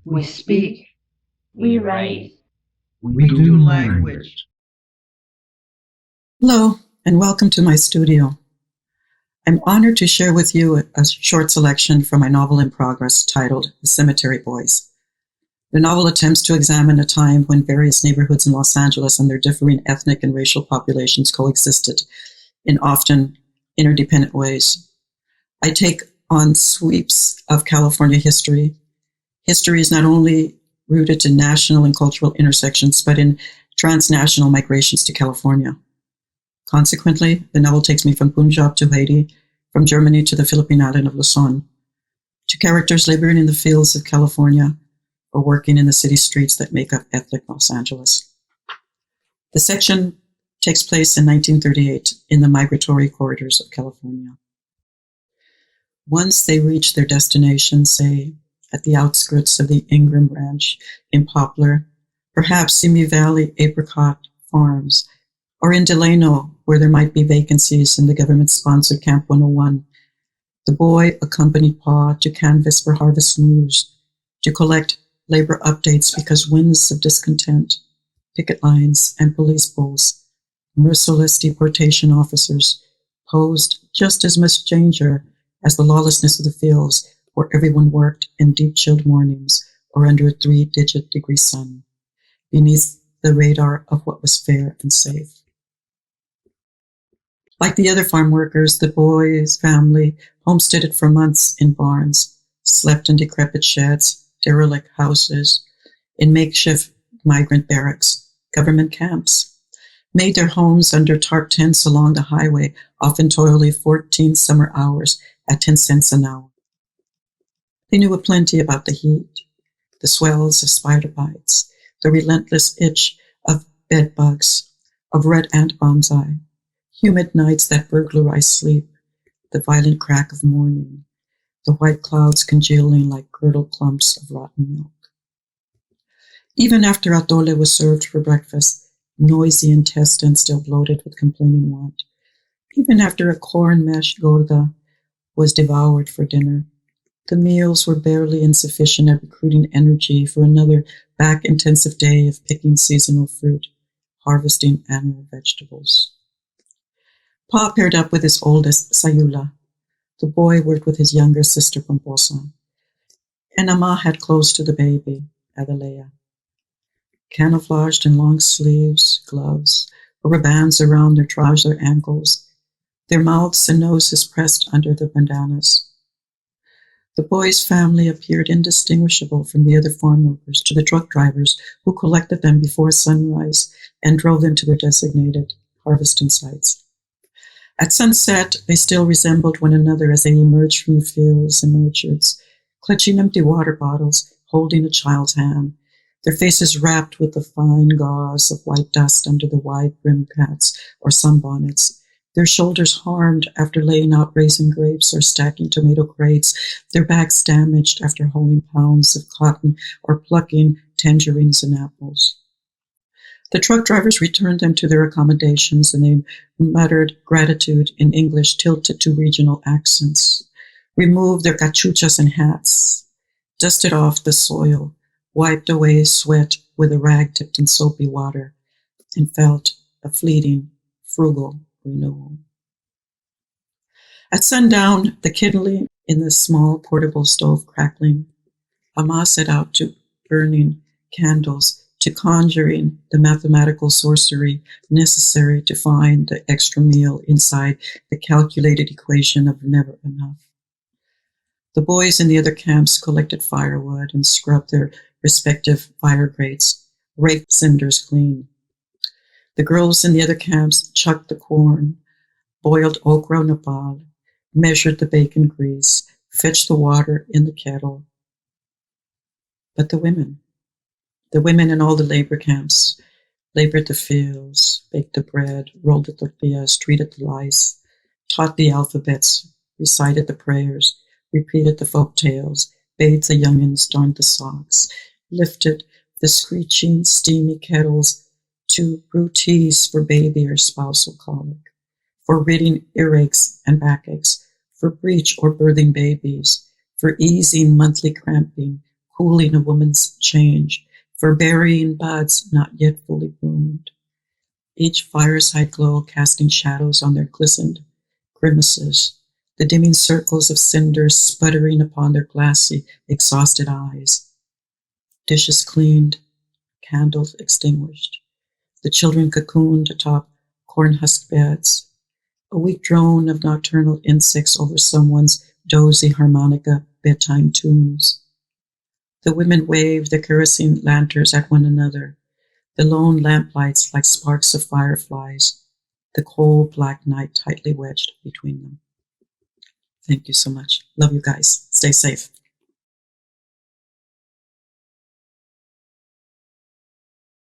We speak. We write. We do language. Hello, and welcome to my studio. I'm honored to share with you a short selection from my novel in progress titled The Cemetery Boys. The novel attempts to examine a time when various neighborhoods in Los Angeles and their differing ethnic and racial populations coexisted in often interdependent ways. I take on sweeps of California history. History is not only rooted in national and cultural intersections, but in transnational migrations to California. Consequently, the novel takes me from Punjab to Haiti, from Germany to the Philippine island of Luzon, to characters laboring in the fields of California or working in the city streets that make up ethnic Los Angeles. The section takes place in 1938 in the migratory corridors of California. Once they reach their destination, say, at the outskirts of the Ingram Ranch in Poplar, perhaps Simi Valley Apricot Farms, or in Delano, where there might be vacancies in the government-sponsored Camp 101, the boy accompanied Pa to canvass for harvest news, to collect labor updates because winds of discontent, picket lines, and police bulls, merciless deportation officers posed just as much danger as the lawlessness of the fields where everyone worked in deep-chilled mornings or under a 3-digit degree sun, beneath the radar of what was fair and safe. Like the other farm workers, the boy's family homesteaded for months in barns, slept in decrepit sheds, derelict houses, in makeshift migrant barracks, government camps, made their homes under tarp tents along the highway, often toiling 14 summer hours at 10 cents an hour. They knew aplenty about the heat, the swells of spider bites, the relentless itch of bed bugs, of red ant bonsai, humid nights that burglarize sleep, the violent crack of morning, the white clouds congealing like curdled clumps of rotten milk. Even after atole was served for breakfast, noisy intestines still bloated with complaining want. Even after a corn mesh gorda was devoured for dinner, the meals were barely insufficient at recruiting energy for another back-intensive day of picking seasonal fruit, harvesting annual vegetables. Pa paired up with his oldest, Sayula. The boy worked with his younger sister, Pomposa. And Ama had close to the baby, Adalea. Camouflaged in long sleeves, gloves, rubber bands around their trouser ankles, their mouths and noses pressed under the bandanas. The boy's family appeared indistinguishable from the other farm workers to the truck drivers who collected them before sunrise and drove them to their designated harvesting sites. At sunset, they still resembled one another as they emerged from the fields and orchards, clutching empty water bottles, holding a child's hand, their faces wrapped with the fine gauze of white dust under the wide-brimmed hats or sunbonnets, their shoulders harmed after laying out raisin grapes or stacking tomato crates, their backs damaged after hauling pounds of cotton or plucking tangerines and apples. The truck drivers returned them to their accommodations, and they muttered gratitude in English tilted to regional accents, removed their cachuchas and hats, dusted off the soil, wiped away sweat with a rag dipped in soapy water, and felt a fleeting, frugal renewal. At sundown, the kindling in the small portable stove crackling, Ama set out to burning candles, to conjuring the mathematical sorcery necessary to find the extra meal inside the calculated equation of never enough. The boys in the other camps collected firewood and scrubbed their respective fire grates, raked cinders clean. The girls in the other camps chucked the corn, boiled okra napal, measured the bacon grease, fetched the water in the kettle. But the women in all the labor camps, labored the fields, baked the bread, rolled the tortillas, treated the lice, taught the alphabets, recited the prayers, repeated the folk tales, bathed the youngins, darned the socks, lifted the screeching, steamy kettles to brew teas for baby or spousal colic, for ridding earaches and backaches, for breech or birthing babies, for easing monthly cramping, cooling a woman's change, for burying buds not yet fully bloomed. Each fireside glow casting shadows on their glistened grimaces, the dimming circles of cinders sputtering upon their glassy, exhausted eyes. Dishes cleaned, candles extinguished. The children cocooned atop corn-husk beds. A weak drone of nocturnal insects over someone's dozy harmonica bedtime tunes. The women waved their caressing lanterns at one another, the lone lamplights like sparks of fireflies, the cold black night tightly wedged between them. Thank you so much. Love you guys. Stay safe.